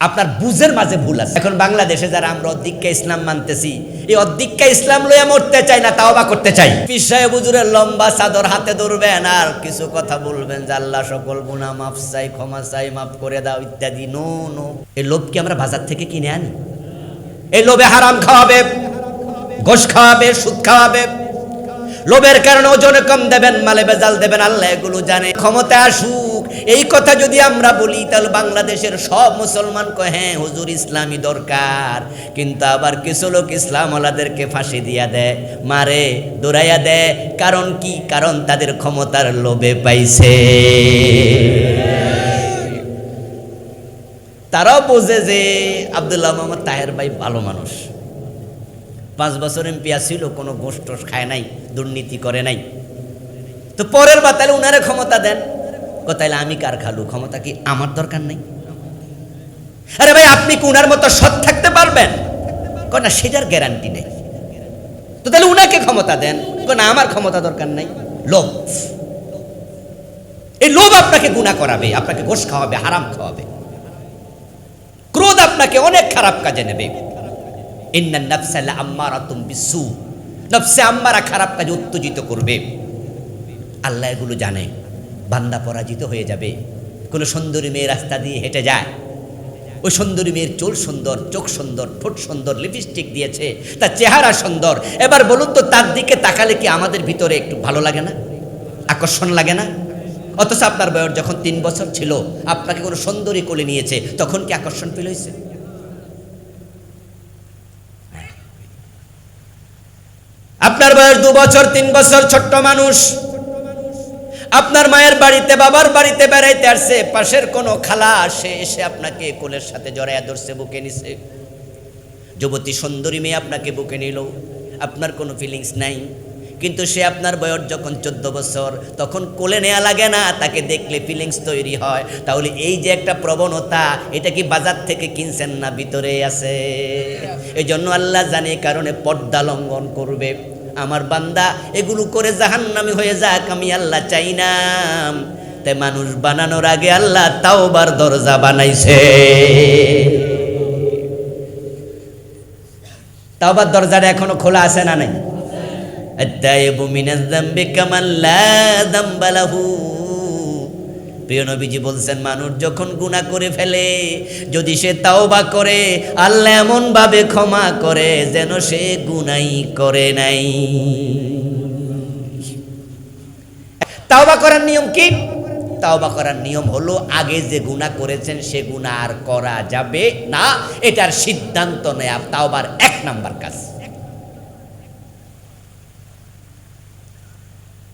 আপনার বুঝের মাঝে ভুল আছে। এখন বাংলাদেশে যারা আমরা অধিক্কা ইসলাম মানতেছি, এই অধিক্কা ইসলাম লইয়া মরতে চাই না, তাওবা করতে চাই। পীর সাহেব হুজুরের লম্বা চাদর হাতে ধরবেন আর কিছু কথা বলবেন যে আল্লাহ সকল গুনাহ মাফ চাই, ক্ষমা চাই, মাফ করে দাও ইত্যাদি। নো নো, এই লোভ কি আমরা বাজার থেকে কিনে আনি? এই লোভে হারাম খাওয়াবে, ঘোষ খাওয়াবে, সুদ খাওয়াবে। লোভের কারণে ওজনে কম দেবেন, মালে বেজাল দেবেন, আল্লাহ এগুলো জানে। ক্ষমতা আসুক এই কথা যদি আমরা বলি, তাহলে বাংলাদেশের সব মুসলমান কয় হ্যাঁ হুজুর ইসলামী দরকার, কিন্তু আবার কিছু লোক ইসলামওয়ালাদেরকে ফাঁসি দিয়া দেয়, মারে, দৌড়াইয়া দেয়। কারণ কি? কারণ তাদের ক্ষমতার লোভে পাইছে। তারাও বোঝে যে আব্দুল্লাহ মোহাম্মদ তাহের ভাই ভালো মানুষ, 5 বছর এমপি ছিল, কোনো ঘুষ টোষ খায় নাই, দুর্নীতি করে নাই। তো পরের বার তাহলে উনারে ক্ষমতা দেন। তাইলে আমি কার খালু? ক্ষমতা কি আমার দরকার নেই? আরে ভাই, আপনি কি উনার মতো সৎ থাকতে পারবেন? না, সেটার গ্যারান্টি নেই। তো তাহলে উনাকে ক্ষমতা দেন। না, আমার ক্ষমতা দরকার নাই। লোভ, এই লোভ আপনাকে গুনাহ করাবে, আপনাকে ঘুষ খাওয়াবে, হারাম খাওয়াবে। ক্রোধ আপনাকে অনেক খারাপ কাজে নেবে। ইন্নান নাফসা লাআম্মারাতুম বিসু, নফসে আম্মারা খারাপ কাজে উত্তেজিত করবে। আল্লাহ এগুলো জানে। বান্দা পরাজিত হয়ে যাবে। কোন সুন্দরী মেয়ে রাস্তা দিয়ে হেঁটে যায়, ওই সুন্দরী মেয়ের চুল সুন্দর, চোখ সুন্দর, ঠোঁট সুন্দর, লিপস্টিক দিয়েছে, তার চেহারা সুন্দর। এবার বলুন তো, তার দিকে তাকালে কি আমাদের ভিতরে একটু ভালো লাগে না? আকর্ষণ লাগে না? অথচ আপনার বয়স যখন 3 বছর ছিল, আপনাকে কোনো সুন্দরী কোলে নিয়েছে, তখন কি আকর্ষণ ফিল হয়েছে? আপনার বয়স 2 বছর 3 বছর, ছোট্ট মানুষ, আপনার মায়ের বাড়িতে, বাবার বাড়িতে বেড়াইতে আসছে, পাশের কোনো খালা সে এসে আপনাকে কোলের সাথে জড়াইয়া ধরছে, বুকে নিছে। যুবতী সুন্দরী মেয়ে আপনাকে বুকে নিল, আপনার কোনো ফিলিংস নাই। কিন্তু সে আপনার বয়স যখন 14 বছর, তখন কোলে নেওয়া লাগে না, তাকে দেখলে ফিলিংস তৈরি হয়। তাহলে এই যে একটা প্রবণতা, এটা কি বাজার থেকে কিনছেন না ভিতরে আছে? এই জন্য আল্লাহ জানে কারণে পর্দা লঙ্ঘন করবে। আমার বান্দা এগুলো করে জাহান্নামী হয়ে যাক, আমি আল্লাহ চাই না। তাই মানুষ বানানোর আগে আল্লাহ তাওবার দরজা বানাইছে। তাওবার দরজাটা এখনো খোলা আছে না নাই? আত-তাইয়িবু মিনাজ যামবি কামান লা যামবা লাহু। প্রিয় নবীজি বলছেন, মানুষ যখন গুনাহ করে ফেলে, যদি সে তাওবা করে, আল্লাহ এমন ভাবে ক্ষমা করে যেন সে গুনাহই করে নাই। তাওবা করার নিয়ম কি? তাওবা করার নিয়ম হলো, আগে যে গুনাহ করেছেন সে গুনাহ আর করা যাবে না, এটার সিদ্ধান্ত নেয়া তাওবার 1 নাম্বার কাজ।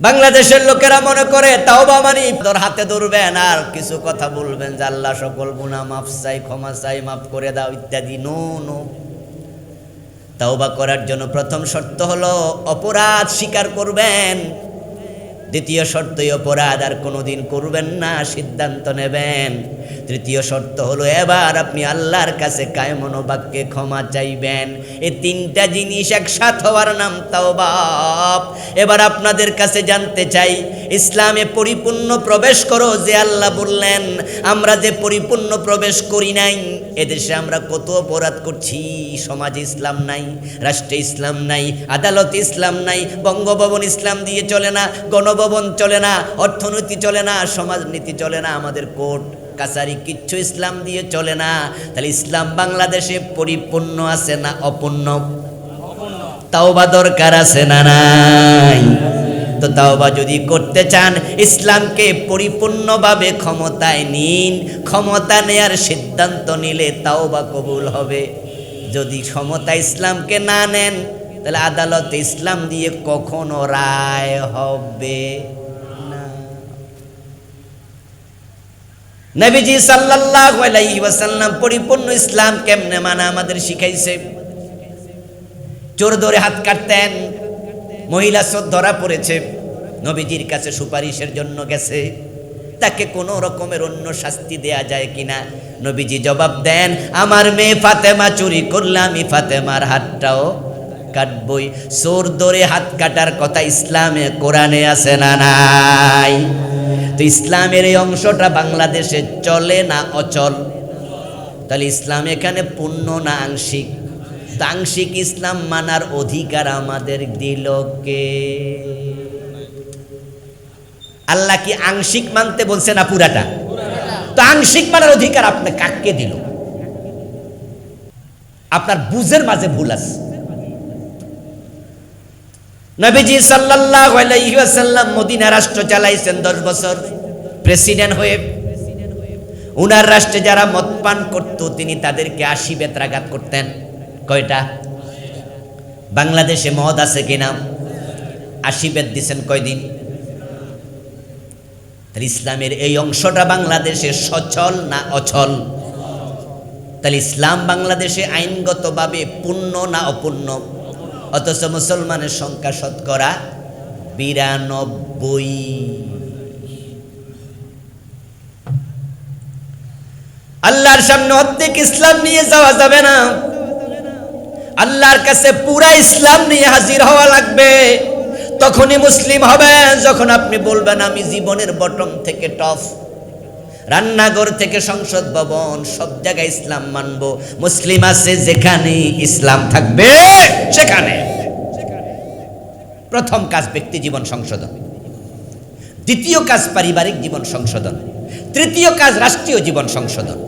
বাংলাদেশের লোকেরা মনে করে তাওবা মানে তোর হাতে ধরবেন আর কিছু কথা বলবেন যে আল্লাহ সকল গুনাহ মাফ চাই, ক্ষমা চাই, মাফ করে দাও ইত্যাদি। নো নো, তাওবা করার জন্য প্রথম শর্ত হলো অপরাধ স্বীকার করবেন। দ্বিতীয় শর্ত, অপরাধ আর কোনোদিন করবেন না, সিদ্ধান্ত নেবেন। তৃতীয় শর্ত হলো এবার আপনি আল্লাহর কাছে কায়মন বাক্যে ক্ষমা চাইবেন। এই 3টা জিনিস একসাথে হওয়ার নাম তাওবা। এবার আপনাদের কাছে জানতে চাই, ইসলামে পরিপূর্ণ প্রবেশ করো যে আল্লাহ বললেন, আমরা যে পরিপূর্ণ প্রবেশ করি নাই, এদেশে আমরা কত অপরাধ করছি। সমাজে ইসলাম নাই, রাষ্ট্রে ইসলাম নাই, আদালতে ইসলাম নাই, বঙ্গভবন ইসলাম দিয়ে চলে না, গণভবন চলে না, অর্থনীতি চলে না, সমাজনীতি চলে না, আমাদের কোর্ট কাছারি কিচ্ছু ইসলাম দিয়ে চলে না। তাহলে ইসলাম বাংলাদেশে পরিপূর্ণ আছে না অপূর্ণ? তাওবা দরকার আছে না নাই? তো তাওবা যদি করতে চান, ইসলামকে পরিপূর্ণভাবে ক্ষমতায় নিন। ক্ষমতা নেয়ার সিদ্ধান্ত নিলে তাওবা কবুল হবে। যদি ক্ষমতা ইসলামকে না নেন, তাহলে আদালতে ইসলাম দিয়ে কখনো রায় হবে না। নবীজি সাল্লাল্লাহু আলাইহি ওয়াসাল্লাম পরিপূর্ণ ইসলাম কেমনে মানে আমাদের শিখাইছে। চোর ধরে হাত কাটতেন, মহিলা চোর ধরা পড়েছে, নবীজির কাছে সুপারিশের জন্য গেছে, তাকে কোনো রকমের অন্য শাস্তি দেয়া যায় কিনা? নবীজি জবাব দেন, আমার মেয়ে ফাতেমা চুরি করলে আমি ফাতেমার হাতটাও কাটবই। চোর ধরে হাত কাটার কথা ইসলামে, কোরআনে আছে না নাই? তো ইসলামের এই অংশটা বাংলাদেশে চলে না অচল? তাহলে ইসলাম এখানে পূর্ণ না আংশিক? আংশিক ইসলাম মানার অধিকার আমাদের দিল কে? আল্লাহ কি আংশিক মানতে বলছে না পুরাটা? তো আংশিক মানার অধিকার আপনি কাকে দিল? আপনার বুঝের মাঝে ভুল আছে। নবীজি সাল্লাল্লাহু আলাইহি ওয়াসাল্লাম মদিনা রাষ্ট্র চালাইছেন 10 বছর প্রেসিডেন্ট হয়ে। উনার রাষ্ট্রে যারা মদ পান করত তিনি তাদেরকে 80 বেত্রাঘাত করতেন। কয়টা? বাংলাদেশে মদ আছে কিনা? 80 বেত দিছেন কয়দিন? তাহলে ইসলামের এই অংশটা বাংলাদেশে সচল না অচল? তাহলে ইসলাম বাংলাদেশে আইনগতভাবে পূর্ণ না অপূর্ণ? অথচ মুসলমানের সংখ্যা শতকরা 92। আল্লাহর সামনে অর্ধেক ইসলাম নিয়ে যাওয়া যাবে না। আল্লাহর কাছে পুরা ইসলাম নিয়ে হাজির হওয়া লাগবে। তখনই মুসলিম হবে যখন আপনি বলবেন আমি জীবনের বটম থেকে টপ, রান্নাঘর থেকে সংসদ ভবন সব জায়গায় ইসলাম মানব। মুসলিম আছে যেখানে ইসলাম থাকবে সেখানে। প্রথম কাজ ব্যক্তি জীবন সংশোধন, দ্বিতীয় কাজ পারিবারিক জীবন সংশোধন, তৃতীয় কাজ রাষ্ট্রীয় জীবন সংশোধন।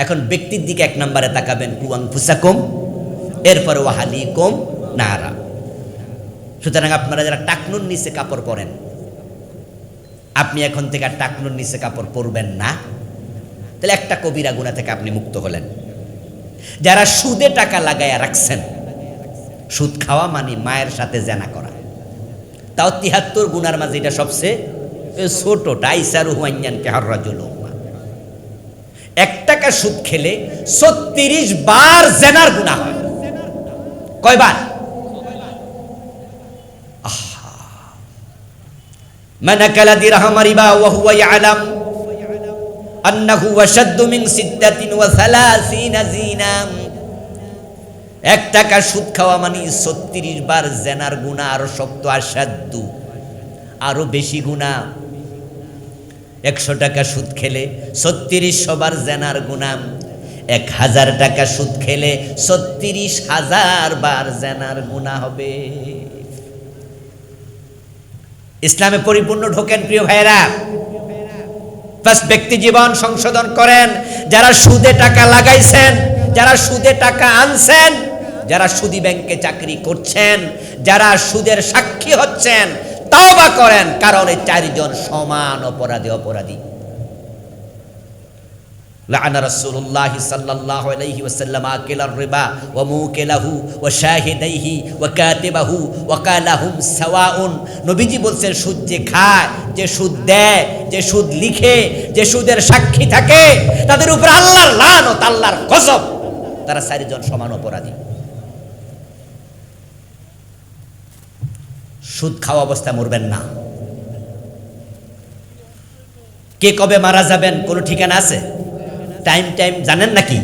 এখন ব্যক্তির দিকে 1 নম্বরে তাকাবেন, কু আনফুসাকুম, এরপর ওয়াহালিকুম নারা। সুতরাং আপনারা যারা টাকনুর নিচে কাপড় পরেন, আপনি এখন থেকে আর টাকনুর নিচে কাপড় পরবেন না। তাহলে একটা কবিরা গুনাহ থেকে আপনি মুক্ত হলেন। যারা সুদে টাকা লাগাইয়া রাখছেন, সুদ খাওয়া মানে মায়ের সাথে জেনা করা, তাও 73 গুনার মাঝে এটা সবচেয়ে ছোট। টাইসারু হুয়াইয়ানকে হাররাজুল। 1 টাকা সুদ খেলে 36 বার জেনার গুনাহ হয়। কয়বার? মান আকালা দিরহাম রিবা ওয়া হুয়া ইয়ালাম আন্নাহু আশাদ্দু মিন 36 জিনা। 1 টাকা সুদ খাওয়া মানে 36 বার জেনার গুনাহ, আরো শক্ত, আসাদ্দু, আরো বেশি গুনাহ। 100 টাকা সুদ খেলে 3600 বার জেনার গুনাহ, 1000 টাকা সুদ খেলে 36,000 বার জেনার গুনাহ হবে। ইসলামে পরিপূর্ণ ঢোকেন প্রিয় ভাইরা। ফার্স্ট ব্যক্তি জীবন সংশোধন করেন। যারা সুদে টাকা লাগাইছেন, যারা সুদে টাকা আনছেন, যারা সুদী ব্যাংকে চাকরি করছেন, যারা সুদের সাক্ষী হচ্ছেন, তওবা করেন, কারণ এই 4 জন সমান অপরাধী। লাআনা রাসূলুল্লাহ সাল্লাল্লাহু আলাইহি ওয়াসাল্লাম আকিলার রিবা ওয়া মুকিলাহু ওয়া শাহিদাইহি ওয়া কাতিবাহু ওয়া কালাহুম সাওয়াউন। নবীজি বলছেন সুদ যে খায়, যে সুদ দেয়, যে সুদ লিখে, যে সুদের সাক্ষী থাকে, তাদের উপর আল্লাহর লানত, আল্লাহর গজব। তারা 4 জন সমান অপরাধী। সুদ খাওয়া অবস্থায় মরবেন না। কে কবে মারা যাবেন কোনো ঠিকানা আছে? টাইম জানেন নাকি?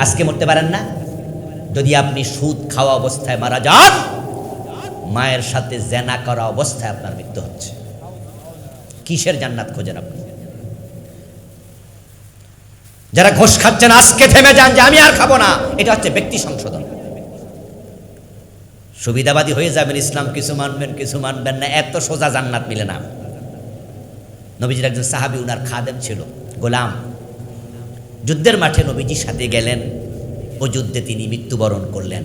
আজকে মরতে পারেন না। যদি আপনি সুদ খাওয়া অবস্থায় মারা যান, মায়ের সাথে জেনা করা অবস্থায় আপনার মৃত্যু হচ্ছে। কিসের জান্নাত খোঁজেন আপনি? যারা ঘোষ খাচ্ছেন আজকে থেমে যান যে আমি আর খাবো না। এটা হচ্ছে ব্যক্তি সংশোধন। সুবিধাবাদী হয়ে যাবেন, ইসলাম কিছু মানবেন কিছু মানবেন না, এত সোজা জান্নাত মিলে না। নবীজির একজন সাহাবী, উনার খাদেম ছিল, গোলাম। যুদ্ধের মাঠে নবীজির সাথে গেলেন, ও যুদ্ধে তিনি মৃত্যুবরণ করলেন,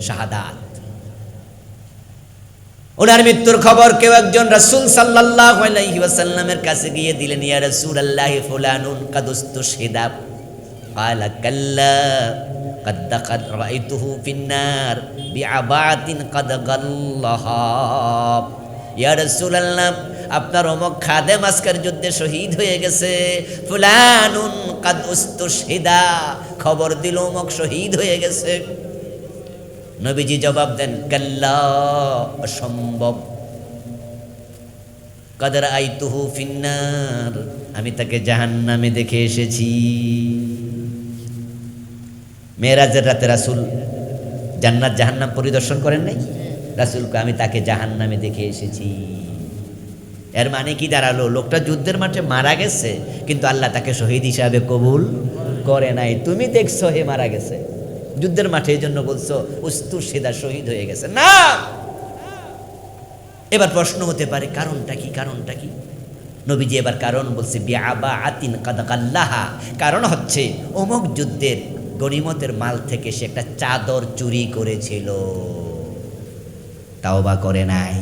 শাহাদাত। ওনার মৃত্যুর খবর কেউ একজন রাসূল সাল্লাল্লাহু আলাইহি ওয়াসাল্লামের কাছে গিয়ে দিলেন। ইয়া রাসূলুল্লাহ, ফুলানুন কাদ উস্তুশহিদা। ক্বালা কাল্লা কাদ দাখাল রাআইতুহু ফিন্নার বিআবাতিন কাদ গাল্লাহা। ইয়া রাসূলুল্লাহ, আপনার অমুক খাদেম আজকের যুদ্ধে শহীদ হয়ে গেছে। ফুলানুন কাদ উস্তুশহিদা, খবর দিল অমুক শহীদ হয়ে গেছে। নবীজি জবাব দেন, কাল্লা, অসম্ভব। কাদ রাআইতুহু ফিন্নার, আমি তাকে জাহান্নামে দেখে এসেছি। মেরাজের রাতে রাসূল জান্নাত জাহান্নাম পরিদর্শন করেন নাই? রাসূলকে আমি তাকে জাহান্নামে দেখে এসেছি। এর মানে কি দাঁড়ালো? লোকটা যুদ্ধের মাঠে মারা গেছে, কিন্তু আল্লাহ তাকে শহীদ হিসাবে কবুল করে নাই। তুমি দেখছো হে মারা গেছে যুদ্ধের মাঠে, এই জন্য বলছো উস্তুর সিদা শহীদ হয়ে গেছে না। এবার প্রশ্ন হতে পারে কারণটা কি? কারণটা কি? নবীজি এবার কারণ বলছে, বিআবা আতিন কাদাকাল্লাহা। কারণ হচ্ছে অমুক যুদ্ধের গনিমতের মাল থেকে সে একটা চাদর চুরি করেছিল, তাওবা করে নাই।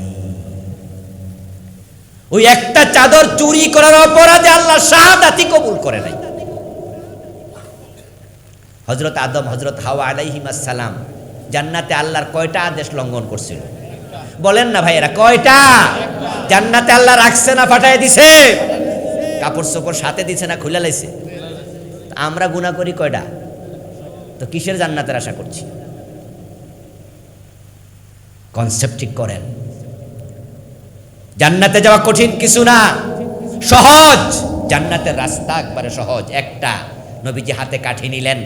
ওই একটা চাদর চুরি করার অপরাধে আল্লাহ শাহাদাতি কবুল করে নাই। হযরত আদম, হযরত হাওয়া আলাইহিমাস সালাম জান্নাতে আল্লাহর কয়টা আদেশ লঙ্ঘন করছিল? বলেন না ভাইয়েরা, কয়টা? জান্নাতে আল্লাহ রাখছে না ফাটায় দিছে? কাপড় চোপড় সাথে দিছে না খুলে লাইছে? আমরা গুনাহ করি কয়টা? তো কিসের জান্নাতের আশা করছি? কনসেপ্ট ঠিক করেন। জান্নাতে যাওয়া কঠিন কিছু না, সহজ। জান্নাতের রাস্তা একবারে সহজ। একটা, নবীজি হাতে কাঠি নিলেন,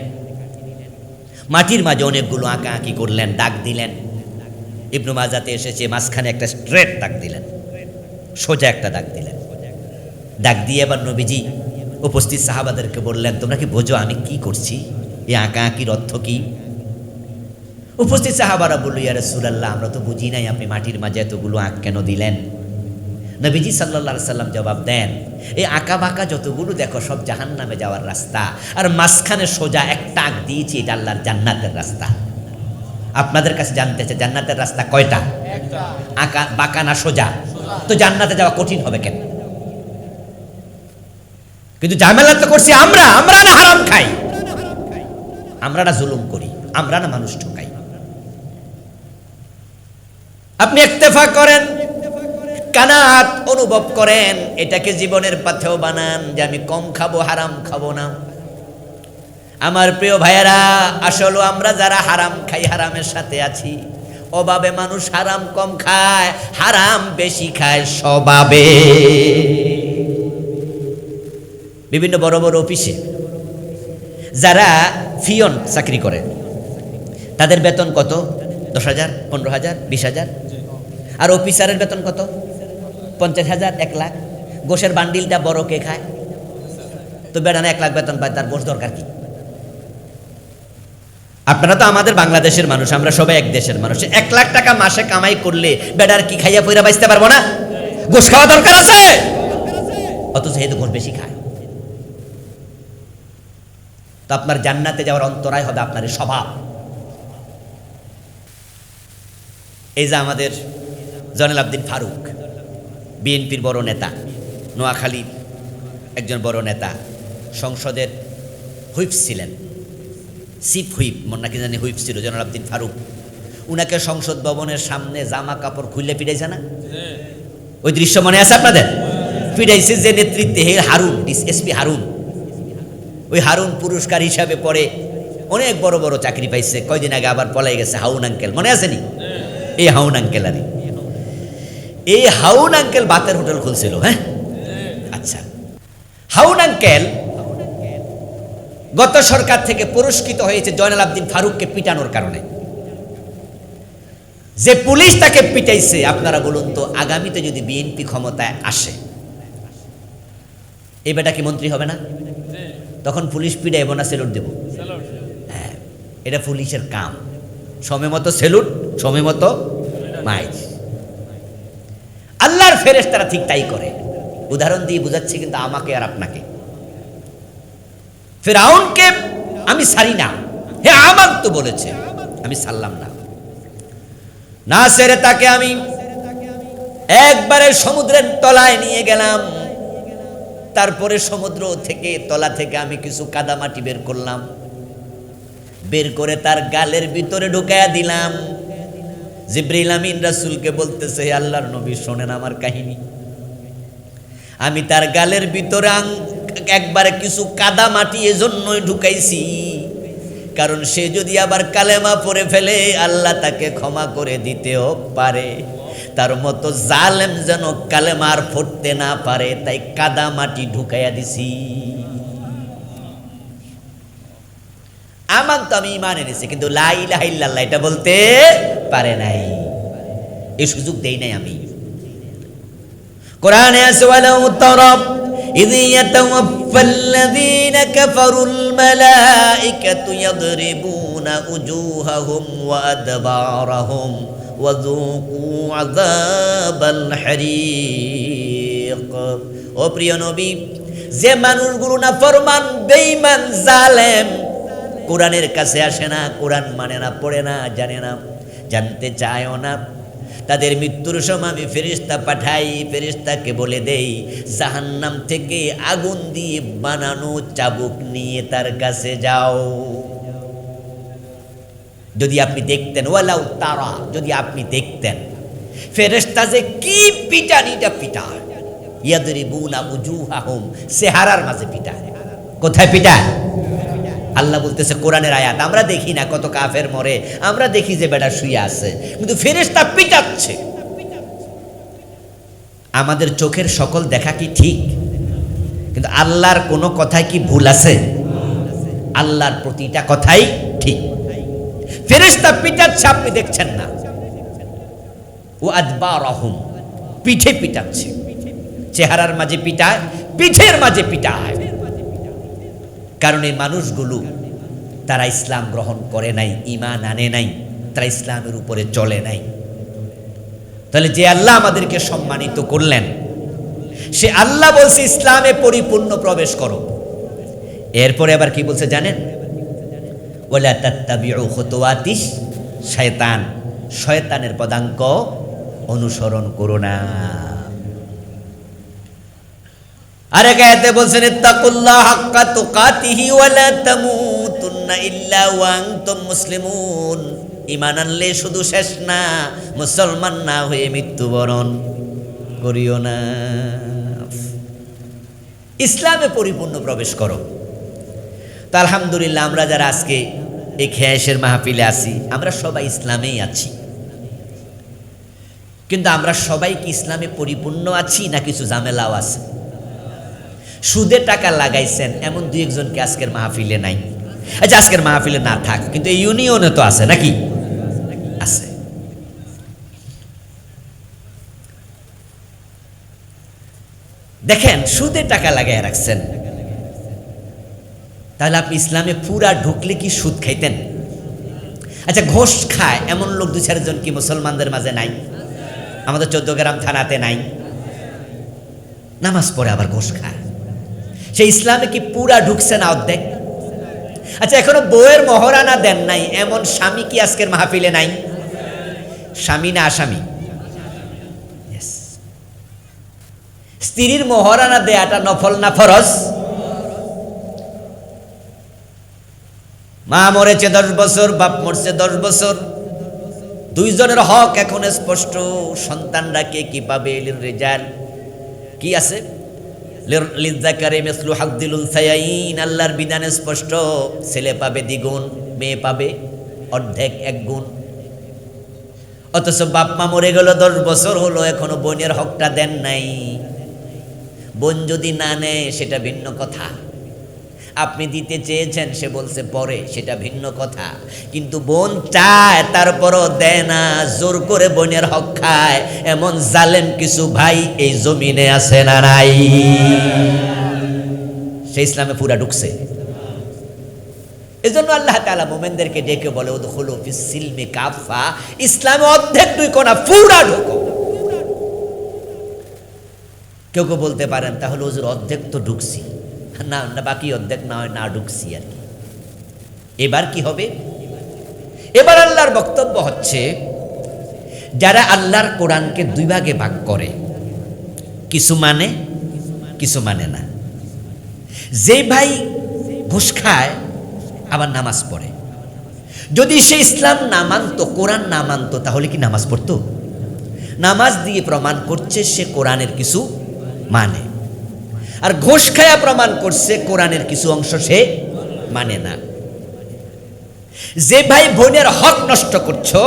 মাটির মাঝে অনেকগুলো আঁকা আঁকি করলেন, দাগ দিলেন। ইবনু মাজাতে এসেছে মাঝখানে একটা স্ট্রেট দাগ দিলেন, সোজা একটা দাগ দিলেন। দাগ দিয়ে এবার নবীজি উপস্থিত সাহাবাদেরকে বললেন, তোমরা কি বোঝো আমি কি করছি? এই আঁকা আঁকির অর্থ কি? উপস্থিত সাহাবারা বলল, ইয়া রাসূলুল্লাহ, আমরা তো বুঝি নাই আপনি মাটির মাঝে এতগুলো আঁক কেন দিলেন। নবীজি সাল্লাল্লাহু আলাইহি সাল্লাম জবাব দেন, এই আঁকা বাঁকা যতগুলো দেখো সব জাহান্নামে যাওয়ার রাস্তা, আর মাঝখানে সোজা একটা আঁক দিয়েছি, এটা আল্লাহর জান্নাতের রাস্তা। আপনাদের কাছে জানতে চাই জান্নাতের রাস্তা কয়টা? আঁকা বাঁকা না সোজা? তো জান্নাতে যাওয়া কঠিন হবে কেন? কিন্তু ঝামেলা তো করছি আমরা। আমরা না হারাম খাই, আমরা না জুলুম করি, আমরা না মানুষ ঠকাই। আপনি ইক্তেফা করেন, কানাত অনুভব করেন, এটাকে জীবনের পাথেও বানান যে আমি কম খাবো, হারাম খাবো না। আমার প্রিয় ভাইয়েরা, আসলে আমরা যারা হারাম খাই, হারামের সাথে আছি। অভাবে মানুষ হারাম কম খায়, হারাম বেশি খায় স্বভাবে। বিভিন্ন বড় বড় অফিসে যারা ফিয়ন চাকরি করে, তাদের বেতন কত? 10,000, 15,000, 20,000। আর অফিসারের বেতন কত? 50,000, 1 লাখ। গোশের বান্ডিলটা বড় কে খায়? তো বেড়ানা 1 লাখ বেতন পায়, তার গোশ দরকার কি? আপনারা তো আমাদের বাংলাদেশের মানুষ, আমরা সবাই এক দেশের মানুষ। 1 লাখ টাকা মাসে কামাই করলে বেড়ার কি খাইয়া পয়রা বাঁচতে পারবো না? গোশ খাওয়া দরকার আছে। অথচ হেতু গোশ বেশি খায়। তো আপনার জান্নাতে যাওয়ার অন্তরায় হবে আপনার স্বভাব। এই যে আমাদের জয়নুল আবদিন ফারুক, বিএনপির বড় নেতা, নোয়াখালীর একজন বড় নেতা, সংসদের হুইপ ছিলেন, চিফ হুইপ, মনে নাকি জানি হুইপ ছিল জয়নুল আবদিন ফারুক। উনাকে সংসদ ভবনের সামনে জামা কাপড় খুলে পিটাইছে না? ওই দৃশ্য মনে আছে আপনাদের? পিটাইছে যে নেতৃত্বে হারুন, এসপি হারুন। ওই হারুন পুরস্কার হিসাবে পরে অনেক বড় বড় চাকরি পাইছে। কয়দিন আগে আবার পলাই গেছে হাউন আঙ্কেল, মনে আছে নি? এই হাউন আঙ্কেল, আরে এই হাউন আঙ্কেল বাতের হোটেল খুলছিল। হ্যাঁ, আচ্ছা, হাউন আঙ্কেল গত সরকার থেকে পুরস্কৃত হয়েছে জয়নুল আবদিন ফারুককে পিটানোর কারণে। যে পুলিশ তাকে পিটাইছে, আপনারা বলুন তো, আগামীতে যদি বিএনপি ক্ষমতায় আসে, এই বেটা কি মন্ত্রী হবে না? তখন পুলিশ পিটাইব না সেলুট দেব? হ্যাঁ, এটা পুলিশের কাম। সময় মতো সেলুট, সময় মতো মাইজ। আল্লাহর ফেরেশতারা ঠিক তাই করে। উদাহরণ দিয়ে বুঝাচ্ছে কিন্তু আমাকে আর আপনাকে। ফিরআউনকে আমি ছাড়ি না, হে আমাক তো বলেছে, আমি ছাড়লাম না। না ছেড়ে তাকে আমি একবারে সমুদ্রের তলায় নিয়ে গেলাম। তারপরে সমুদ্র থেকে, তলা থেকে আমি কিছু কাদামাটি বের করলাম, বের করে তার গালের ভিতরে ঢুকাইয়া দিলাম। জিবরিল আমিন রাসূলকে বলতেছে, হে আল্লাহর নবী, শোনেন আমার কাহিনী। আমি তার গালের ভিতরে একবারে কিছু কাদামাটি এজন্যই ঢুকাইছি, কারণ সে যদি আবার কালেমা পড়ে ফেলে আল্লাহ তাকে ক্ষমা করে দিতেও পারে। তার মতো জালেম যেন কালেমার পড়তে না পারে, তাই কাদামাটি ঢুকাইয়া দিছি। আমার তো আমি ইমান এনেছি, কিন্তু লা ইলাহা ইল্লাল্লাহ এটা বলতে পারে নাই, এই সুযোগ দেই নাই আমি। কোরআনে আছে ওয়ালাউ তারা ইয ইয়াতাওয়াফফাল্লাযীনা কাফারুল মালাঈকাতু ইয়াদরিবুনা উজুহাহুম ওয়া আদবারাহুম ওয়া যুকু আযাবাল হারিক। ও প্রিয় নবী, যে মানুষগুলো নাফরমান, বেঈমান, জালেম, কোরআনের কাছে আসে না, কোরআন মানে না, পড়ে না, জানে না, জানতে চায়ও না, তাদের মৃত্যুর সময় আমি ফেরেশতা পাঠাই, ফেরেশতাকে বলে দেই জাহান্নাম থেকে আগুন দিয়ে বানানো চাবুক নিয়ে তার কাছে যাও। যদি আপনি দেখতেন, ওয়ালাউ তারা, যদি আপনি দেখতেন ফেরেশতা যে কি পিটানিটা পিটায়, ইয়াদরিবুনা উজুহাহুম, চেহারার মাঝে পিটায়। কোথায় পিটায়? আল্লাহ বলতেছে কোরআনের আয়াত, আমরা দেখি না কত কাফের মরে, আমরা দেখি যে বেটা শুয়ে আছে, কিন্তু ফেরেশতা পিটাচ্ছে। আমাদের চোখের সকল দেখা কি ঠিক? কিন্তু আল্লাহর কোনো কথাই কি ভুল আছে? আল্লাহর প্রতিটা কথাই ঠিক। ফেরেশতা পিটাচ্ছে, আপনি দেখছেন না। ও আদবারাহুম, পিঠে পিটাচ্ছে, চেহারার মাঝে পিটায়, পিঠের মাঝে পিটায়। কারণ এই মানুষগুলো তারা ইসলাম গ্রহণ করে নাই, ঈমান আনে নাই, তারা ইসলামের উপরে চলে নাই। তাহলে যে আল্লাহ আমাদেরকে সম্মানিত করলেন, সে আল্লাহ বলছে ইসলামে পরিপূর্ণ প্রবেশ করো। এরপরে আবার কি বলছে জানেন? ওয়ালা তাত্তাবিউ খুতুওয়াতিশ শায়তান, শয়তানের পদাঙ্ক অনুসরণ করো না। আরেক আয়াতে বলছেন ইত্তাকুল্লাহ হাক্কা তুকাতিহি ওয়ালা তামুতুন্না ইল্লা ওয়া আনতুম মুসলিমুন। ঈমান আনলে শুধু শেষ না, মুসলমান না হয়ে মৃত্যুবরণ করিও না। ইসলামে পরিপূর্ণ প্রবেশ করো। তো আলহামদুলিল্লাহ, আমরা যারা আজকে এই খেয়াশের মাহফিলে আছি, আমরা সবাই ইসলামেই আছি। কিন্তু আমরা সবাই কি ইসলামে পরিপূর্ণ আছি না কিছু ঝামেলাও আছে? সুদে টাকা লাগাইছেন এমন দুই একজনকে আজকের মাহফিলে নাই। আচ্ছা, আজকের মাহফিলে না থাক, কিন্তু এই ইউনিয়নে তো আছে নাকি? আছে। দেখেন, সুদে টাকা লাগাই রাখছেন, তাহলে আপনি ইসলামে পুরা ঢুকলে কি সুদ খাইতেন? আচ্ছা, ঘোষ খায় এমন লোক দু চারজন কি মুসলমানদের মাঝে নাই? আমাদের 14 গ্রাম থানাতে নাই? নামাজ পড়ে আবার ঘোষ খায়, সে ইসলামে কি পুরা ঢুকছে না অর্ধেক? আচ্ছা, এখনো বউয়ের মহরানা দেন নাই এমন স্বামী কি আজকের মাহফিলে নাই? স্বামী না আসামি? স্ত্রীর মহরানা দেয়াটা নফল না ফরজ? মা মরেছে 10 বছর, বাপ মরছে 10 বছর, দুইজনের হক এখন স্পষ্ট। সন্তানরা কে কি পাবে? রেজাল্ট কি আছে? লিযাকারি মিসলু হাযযিল উনসায়াইন, আল্লাহর বিধান স্পষ্ট। ছেলে পাবে দ্বিগুণ, মেয়ে পাবে অর্ধেক, 1 গুণ। অথচ বাপ মা মরে গেল 10 বছর হলো, এখনো বোনের হকটা দেন নাই। বোন যদি না নেয় সেটা ভিন্ন কথা, আপনি দিতে চেয়েছেন, সে বলছে পরে, সেটা ভিন্ন কথা। কিন্তু বোন চায় তারপরও দেয় না, জোর করে বোনের হক খায়, এমন জালেম কিছু ভাই এই জমিনে আছে না নাই? সে ইসলামে পুরা ঢুকছে। এজন্য আল্লাহ তাআলা মুমিনদেরকে ডেকে বলে উদখুলু ফিস সিলমি কাফা, ইসলামে অর্ধেক দুই কোনা পুরা ঢুকো। কেউ কেউ বলতে পারেন তাহলে হুজুর অর্ধেক তো ঢুকছি, না না বাকি অর্ধেক না হয় না ঢুকছি আর কি। এবার কি হবে? এবার আল্লাহর বক্তব্য হচ্ছে, যারা আল্লাহর কোরআনকে 2 ভাগে ভাগ করে, কিছু মানে কিছু মানে না। যে ভাই ঘুষ খায় আবার নামাজ পড়ে, যদি সে ইসলাম না মানতো, কোরআন না মানতো, তাহলে কি নামাজ পড়তো? নামাজ দিয়ে প্রমাণ করছে সে কোরআনের কিছু মানে, আর ঘোষ খায়া প্রমাণ করছে কোরআনের কিছু অংশ সে মানে না। যে ভাই বোনের হক নষ্ট করছো,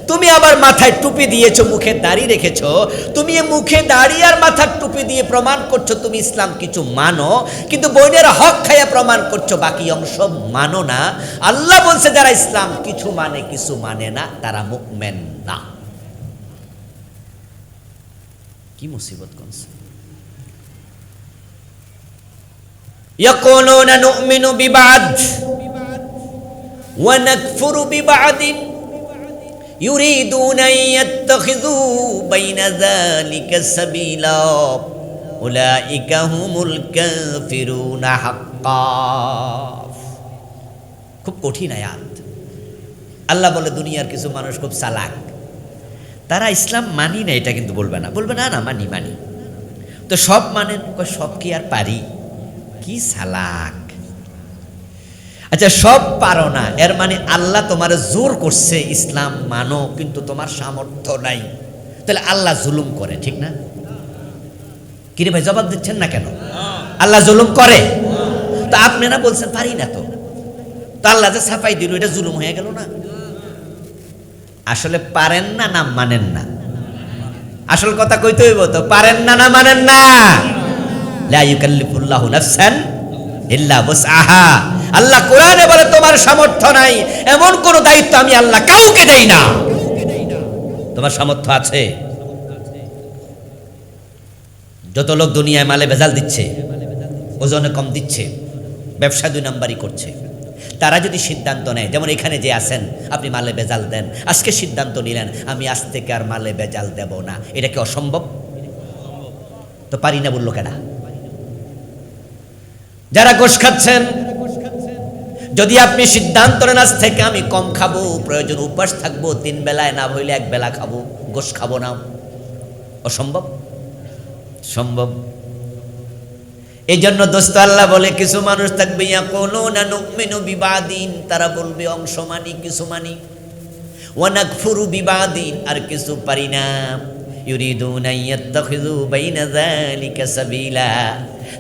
তুমি আবার মাথায় টুপি দিয়েছো, মুখে দাড়ি রেখেছো, তুমি মুখে দাড়ি আর মাথার টুপি দিয়ে প্রমাণ করছো তুমি ইসলাম কিছু মানো, কিন্তু বোনের হক খায়া প্রমাণ করছো বাকি অংশ মানো না। আল্লাহ বলছে যারা ইসলাম কিছু মানে কিছু মানে না, তারা মুমিন না। কি মুসিবত করছে। ইয়াকুলুনা নুমিনু বিবাদ ওয়া নাকফুরু বিবাদিন ইউরিদুনা ইয়াত্তাখিযু বাইনা যালিকা সাবিলা উলাইকা হুমুল কাফিরুনা হাক্কা। খুব কঠিন আয়াত। আল্লাহ বলে দুনিয়ার কিছু মানুষ খুব চালাক, তারা ইসলাম মানি না এটা কিন্তু বলবে না, বলবে না না মানি মানি। তো সব মানেন, সব কি আর পারি? কি চালাক। আচ্ছা সব পারো না, এর মানে আল্লাহ তোমার জোর করছে ইসলাম মানো, কিন্তু তোমার সামর্থ্য নাই। তাহলে আল্লাহ জুলুম করে, ঠিক না? কিরে ভাই জবাব দিচ্ছেন না কেন? আল্লাহ জুলুম করে। তো আপনি না বলছেন পারি না, তো আল্লাহ যে ছাপাই দিল এটা জুলুম হয়ে গেল না? আসলে পারেন না না মানেন না? আসল কথা কইতে হইব তো, পারেন না না মানেন না? লা ইউকাল্লিফুল্লাহু নাফসান ইল্লা বুসআহা। আল্লাহ কোরআনে বলে তোমার সামর্থ্য নাই এমন কোন দায়িত্ব আমি আল্লাহ কাউকে দেই না। তোমার সামর্থ্য আছে। যত লোক দুনিয়ায় মালে ভেজাল দিচ্ছে, ওজনে কম দিচ্ছে, ব্যবসা 2 নাম্বারই করছে, তারা যদি সিদ্ধান্ত নেয়, যেমন এখানে যে আছেন আপনি মালে ভেজাল দেন, আজকে সিদ্ধান্ত নিলেন আমি আজ থেকে আর মালে ভেজাল দেব না, এটা কি অসম্ভব? তো পারি না বললো কেনা? যারা গোশ খাচ্ছেন, যদি আপনি সিদ্ধান্ত নেন আজ থেকে আমি কম খাবো, প্রয়োজন উপবাস থাকবো, 3 বেলায় না হইলে 1 বেলা খাবো, গোশ খাবো না, অসম্ভব? সম্ভব। এই জন্য দোস্ত আল্লাহ বলে কিছু মানুষ থাকবে ইয়াকুলুনা নুমিনু বিবাদিন, তারা বলবে অংশ মানি, কিছু মানি, ওয়া নাকফুরু বিবাদিন, আর কিছু পারি না, ইউরিদুনা ইয়াত্তাখিযু বাইনা যালিকা সাবিলা,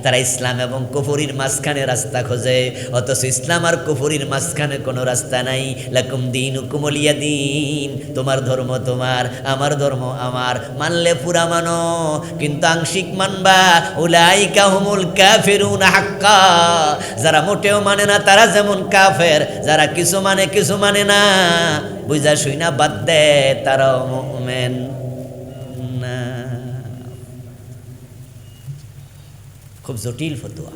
তারা ইসলাম এবং কুফরির মাঝখানে রাস্তা খোঁজে, অথচ ইসলাম আর কুফরির মাঝখানে কোনো রাস্তা নাই। লাকুম দীনুকুম ওয়ালিয়া দীন, তোমার ধর্ম তোমার, আমার ধর্ম আমার, মানলে পুরা মানো, কিন্তু আংশিক মানবা। উলাইকা হুমুল কাফিরুনা হাক্কা, যারা মোটেও মানে না তারা যেমন কাফের, যারা কিছু মানে কিছু মানে না, বুঝা শুই না বাদ দে, তারাও মুমিন না। খুব জটিল ফতোয়া।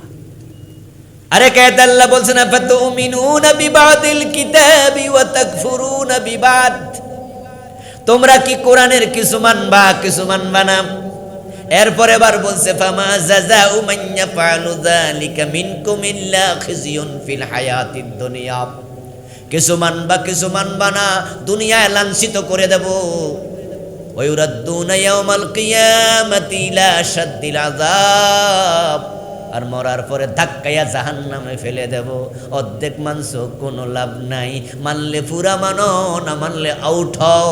আরে কায়েত আল্লাহ বলছেন ফাতুমিনুনা বিবাদিল কিতাবি ওয়া তাকফুরুনা বিবাদ, তোমরা কি কোরআনের কিছু মানবা কিছু মানবা না? এরপরে আবার বলছে ফামা জাযাউ মান ইয়াফআলু যালিকা মিনকুম ইল্লা খিজিয়ুন ফিল হায়াতিদ দুনিয়া, কিছু মানবা কিছু মানবা না, দুনিয়ায় লাঞ্ছিত করে দেব। ওয়ায়ুরাদ্দুনা ইয়াওমাল কিয়ামাতি ইলা শাদ্দিল আযাব, আর মরার পরে ধাক্কাইয়া জাহান্নামে ফেলে দেব। অর্ধেক মানছো কোনো লাভ নাই, মানলে পুরা মানো, না মানলে আউট হও।